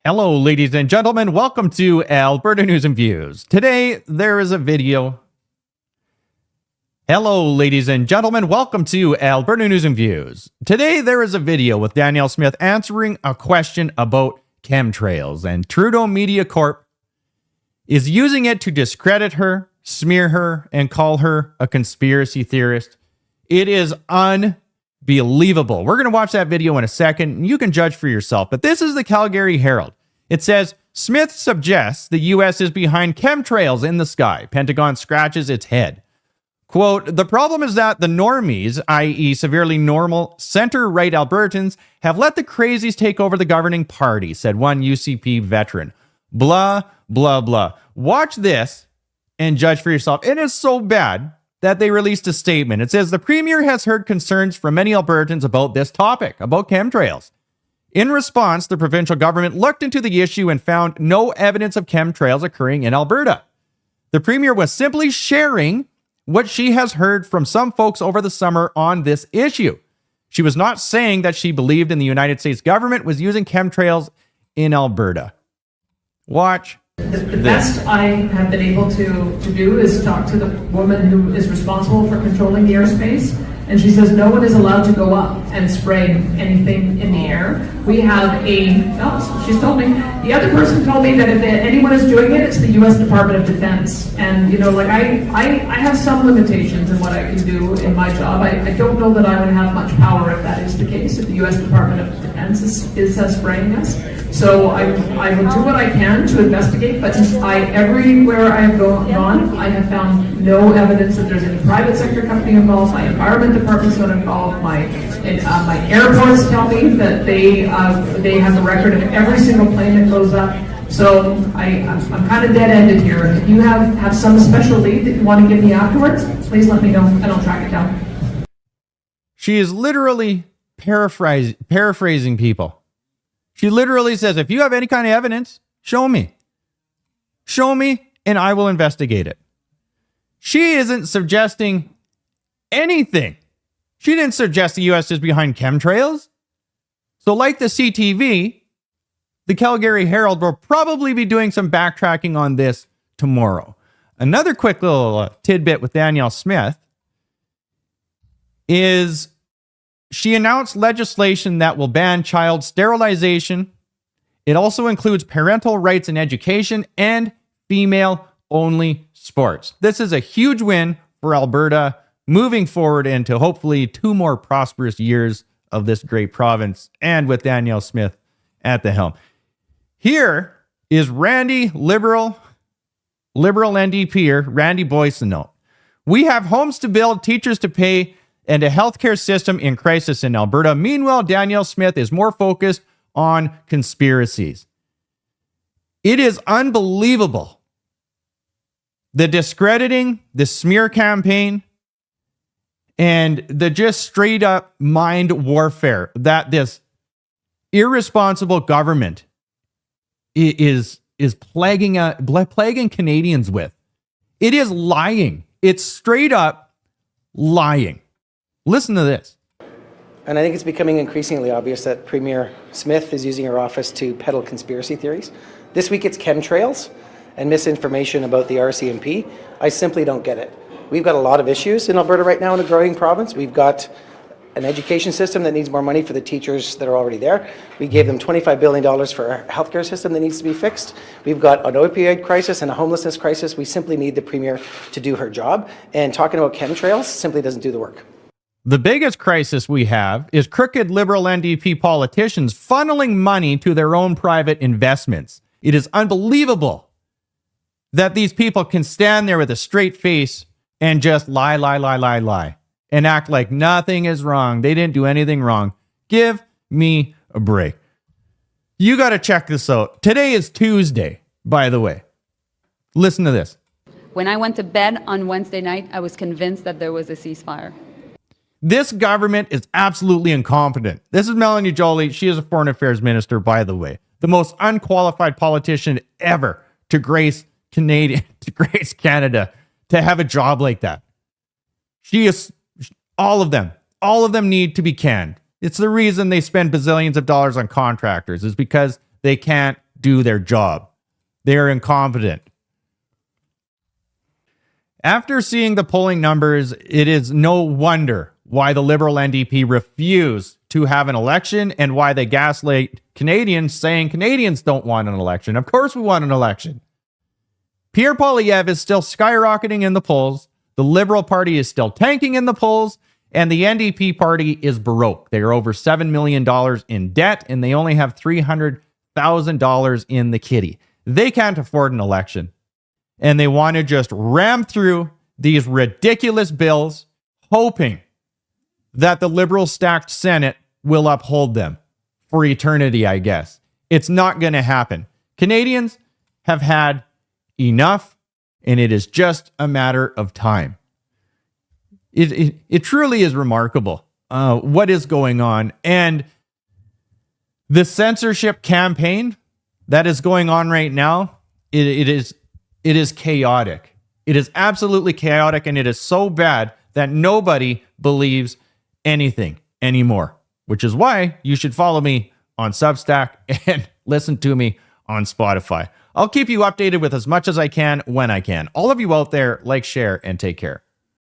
Hello, ladies and gentlemen. Welcome to Alberta News and Views. Today, there is a video. Hello, ladies and gentlemen. Welcome to Alberta News and Views. Today, there is a video with Danielle Smith answering a question about chemtrails, and Trudeau Media Corp is using it to discredit her, smear her, and call her a conspiracy theorist. It is unbelievable. We're going to watch that video in a second, and you can judge for yourself. But this is the Calgary Herald. It says, Smith suggests the U.S. is behind chemtrails in the sky. Pentagon scratches its head. Quote, the problem is that the normies, i.e. severely normal center-right Albertans, have let the crazies take over the governing party, said one UCP veteran. Blah, blah, blah. Watch this and judge for yourself. It is so bad that they released a statement. It says, the Premier has heard concerns from many Albertans about this topic, about chemtrails. In response, the provincial government looked into the issue and found no evidence of chemtrails occurring in Alberta. The Premier was simply sharing what she has heard from some folks over the summer on this issue. She was not saying that she believed in the United States government was using chemtrails in Alberta. Watch. The best I have been able to do is talk to the woman who is responsible for controlling the airspace, and she says no one is allowed to go up and spray anything in the air. We have she's told me, the other person told me that if anyone is doing it, it's the U.S. Department of Defense. And, I have some limitations in what I can do in my job. I don't know that I would have much power if that is the case, if the U.S. Department of Defense is spraying us. So I will do what I can to investigate, but everywhere I have gone, I have found no evidence that there's any private sector company involved. My environment department's not involved. My airports tell me that they have a record of every single plane that goes up. So I'm kind of dead-ended here. If you have some special lead that you want to give me afterwards, please let me know and I'll track it down. She is literally paraphrasing people. She literally says, if you have any kind of evidence, show me. Show me and I will investigate it. She isn't suggesting anything. She didn't suggest the U.S. is behind chemtrails. So like the CTV, the Calgary Herald will probably be doing some backtracking on this tomorrow. Another quick little tidbit with Danielle Smith is she announced legislation that will ban child sterilization. It also includes parental rights in education and female-only sports. This is a huge win for Alberta moving forward into hopefully 2 more prosperous years of this great province, and with Danielle Smith at the helm. Here is Liberal NDPer Randy Boissonneau. We have homes to build, teachers to pay, and a healthcare system in crisis in Alberta. Meanwhile, Danielle Smith is more focused on conspiracies. It is unbelievable. The discrediting, the smear campaign, and the just straight up mind warfare that this irresponsible government is plaguing Canadians with. It is lying. It's straight up lying. Listen to this. And I think it's becoming increasingly obvious that Premier Smith is using her office to peddle conspiracy theories. This week it's chemtrails and misinformation about the RCMP. I simply don't get it. We've got a lot of issues in Alberta right now in a growing province. We've got an education system that needs more money for the teachers that are already there. We gave them $25 billion for a healthcare system that needs to be fixed. We've got an opioid crisis and a homelessness crisis. We simply need the Premier to do her job. And talking about chemtrails simply doesn't do the work. The biggest crisis we have is crooked Liberal NDP politicians funneling money to their own private investments. It is unbelievable that these people can stand there with a straight face and just lie, and act like nothing is wrong. They didn't do anything wrong. Give me a break. You got to check this out. Today is Tuesday, by the way. Listen to this. When I went to bed on Wednesday night, I was convinced that there was a ceasefire. This government is absolutely incompetent. This is Melanie Joly. She is a foreign affairs minister, by the way. The most unqualified politician ever to grace Canada, to have a job like that. All of them need to be canned. It's the reason they spend bazillions of dollars on contractors, is because they can't do their job. They are incompetent. After seeing the polling numbers, it is no wonder why the Liberal NDP refuse to have an election and why they gaslight Canadians saying Canadians don't want an election. Of course we want an election. Pierre Poilievre is still skyrocketing in the polls. The Liberal Party is still tanking in the polls. And the NDP party is baroque. They are over $7 million in debt and they only have $300,000 in the kitty. They can't afford an election. And they want to just ram through these ridiculous bills, hoping that the Liberal stacked Senate will uphold them for eternity, I guess. It's not going to happen. Canadians have had enough, and it is just a matter of time. It truly is remarkable what is going on. And the censorship campaign that is going on right now, it is chaotic. It is absolutely chaotic, and it is so bad that nobody believes anything anymore, which is why you should follow me on Substack and listen to me on Spotify. I'll keep you updated with as much as I can when I can. All of you out there, like, share, and take care.